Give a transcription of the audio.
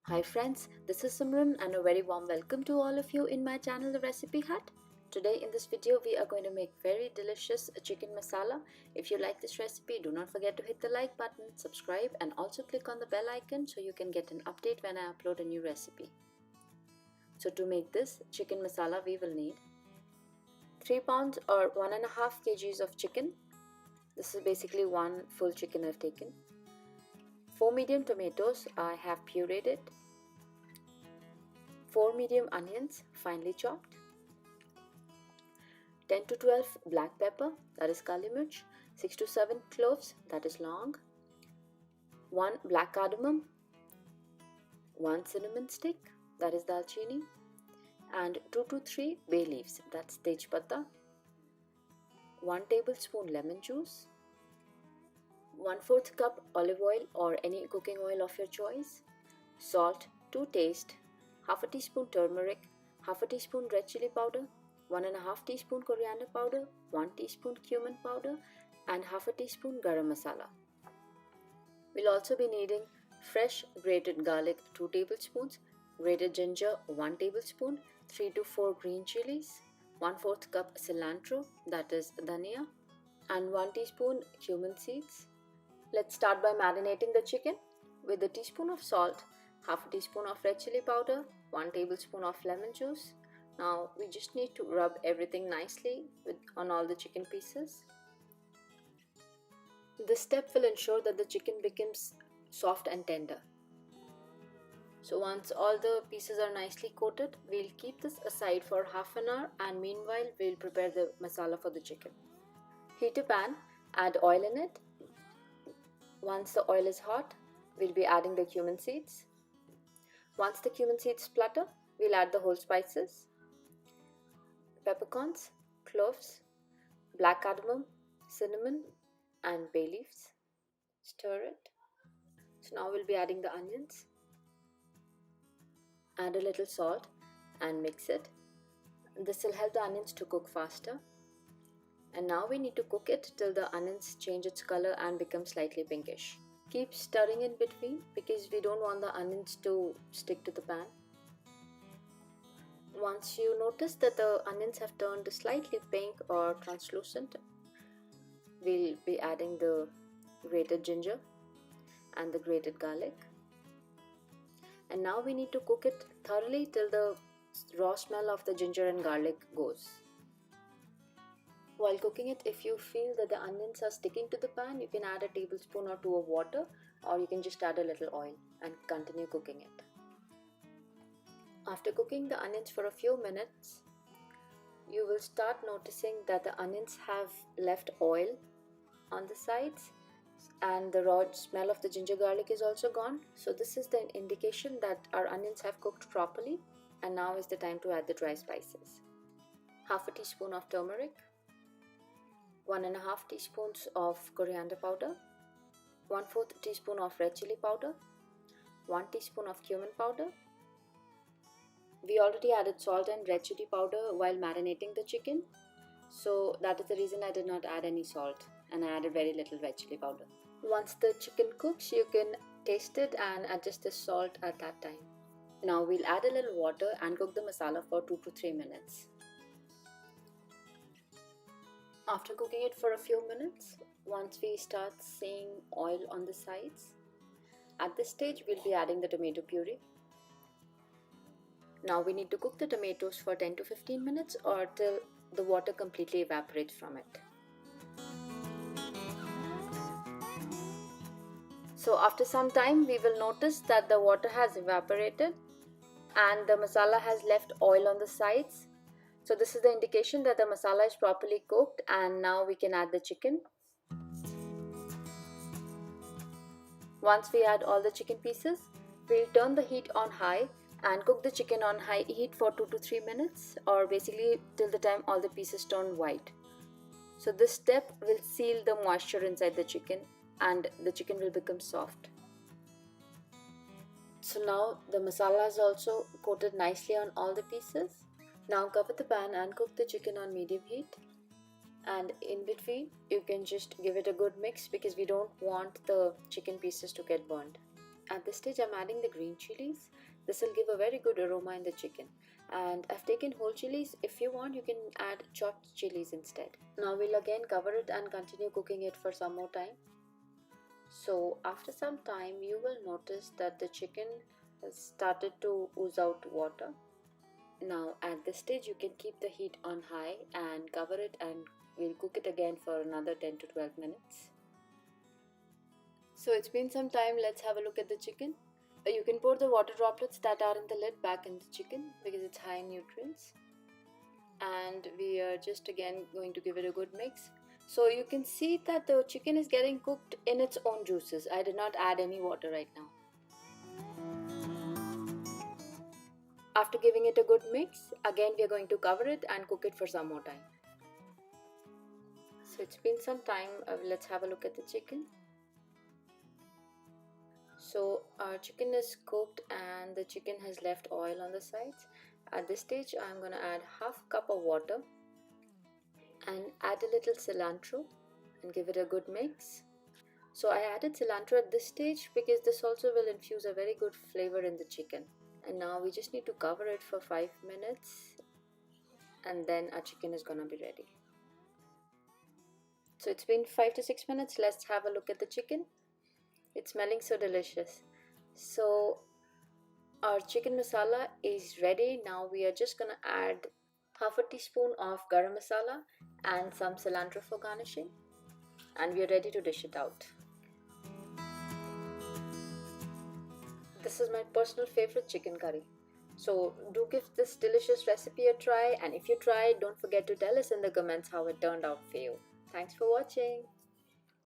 Hi friends, this is Simran and a very warm welcome to all of you in my channel The Recipe Hut. Today in this video we are going to make very delicious chicken masala. If you like this recipe, do not forget to hit the like button, subscribe and also click on the bell icon so you can get an update when I upload a new recipe. So to make this chicken masala we will need 3 pounds or 1.5 kgs of chicken. This is basically one full chicken I've taken. 4 medium tomatoes, I have pureed it. 4 medium onions, finely chopped. 10 to 12 black pepper, that is kali mirch. 6 to 7 cloves, that is long. 1 black cardamom. 1 cinnamon stick, that is dalchini. And 2 to 3 bay leaves, that's tejpata. 1 tablespoon lemon juice. 1/4 cup olive oil or any cooking oil of your choice. Salt to taste. Half a teaspoon turmeric. Half a teaspoon red chili powder. 1.5 teaspoon coriander powder. 1 teaspoon cumin powder. And half a teaspoon garam masala. We'll also be needing fresh grated garlic 2 tablespoons. Grated ginger 1 tablespoon. 3 to 4 green chilies. 1/4 cup cilantro, that is dhania. And 1 teaspoon cumin seeds. Let's start by marinating the chicken with a teaspoon of salt, half a teaspoon of red chili powder, 1 tablespoon of lemon juice. Now we just need to rub everything nicely on all the chicken pieces. This step will ensure that the chicken becomes soft and tender. So once all the pieces are nicely coated, we'll keep this aside for half an hour and meanwhile we'll prepare the masala for the chicken. Heat a pan, add oil in it. Once the oil is hot, we'll be adding the cumin seeds. Once the cumin seeds splutter, we'll add the whole spices, peppercorns, cloves, black cardamom, cinnamon, and bay leaves. Stir it. So now we'll be adding the onions. Add a little salt and mix it. This will help the onions to cook faster. And now we need to cook it till the onions change its color and become slightly pinkish. Keep stirring in between because we don't want the onions to stick to the pan. Once you notice that the onions have turned slightly pink or translucent, we'll be adding the grated ginger and the grated garlic. And now we need to cook it thoroughly till the raw smell of the ginger and garlic goes. While cooking it, if you feel that the onions are sticking to the pan, you can add a tablespoon or 2 of water, or you can just add a little oil and continue cooking it. After cooking the onions for a few minutes, you will start noticing that the onions have left oil on the sides and the raw smell of the ginger garlic is also gone. So this is the indication that our onions have cooked properly, and now is the time to add the dry spices. Half a teaspoon of turmeric. 1.5 teaspoons of coriander powder, 1/4 teaspoon of red chili powder, 1 teaspoon of cumin powder. We already added salt and red chili powder while marinating the chicken, so that is the reason I did not add any salt and I added very little red chili powder. Once the chicken cooks, you can taste it and adjust the salt at that time. Now we'll add a little water and cook the masala for 2 to 3 minutes. After cooking it for a few minutes, once we start seeing oil on the sides, at this stage we'll be adding the tomato puree. Now we need to cook the tomatoes for 10 to 15 minutes or till the water completely evaporates from it. So after some time we will notice that the water has evaporated and the masala has left oil on the sides. So this is the indication that the masala is properly cooked, and now we can add the chicken. Once we add all the chicken pieces, we'll turn the heat on high and cook the chicken on high heat for 2 to 3 minutes, or basically till the time all the pieces turn white. So this step will seal the moisture inside the chicken and the chicken will become soft. So now the masala is also coated nicely on all the pieces. Now cover the pan and cook the chicken on medium heat, and in between you can just give it a good mix because we don't want the chicken pieces to get burned. At this stage, I'm adding the green chilies. This will give a very good aroma in the chicken. And I've taken whole chilies. If you want, you can add chopped chilies instead. Now we'll again cover it and continue cooking it for some more time. So after some time, you will notice that the chicken has started to ooze out water. Now at this stage, you can keep the heat on high and cover it, and we'll cook it again for another 10 to 12 minutes. So it's been some time. Let's have a look at the chicken. You can pour the water droplets that are in the lid back in the chicken because it's high in nutrients. And we are just again going to give it a good mix. So you can see that the chicken is getting cooked in its own juices. I did not add any water right now. After giving it a good mix, again we are going to cover it and cook it for some more time. So it's been some time. Let's have a look at the chicken. So our chicken is cooked and the chicken has left oil on the sides. At this stage, I'm going to add half cup of water and add a little cilantro and give it a good mix. So I added cilantro at this stage because this also will infuse a very good flavor in the chicken. And now we just need to cover it for 5 minutes and then our chicken is gonna be ready. So it's been 5 to 6 minutes. Let's have a look at the chicken. It's smelling so delicious. So our chicken masala is ready. Now we are just gonna add half a teaspoon of garam masala and some cilantro for garnishing, and we are ready to dish it out. This is my personal favorite chicken curry. So do give this delicious recipe a try, and if you try, don't forget to tell us in the comments how it turned out for you. Thanks for watching.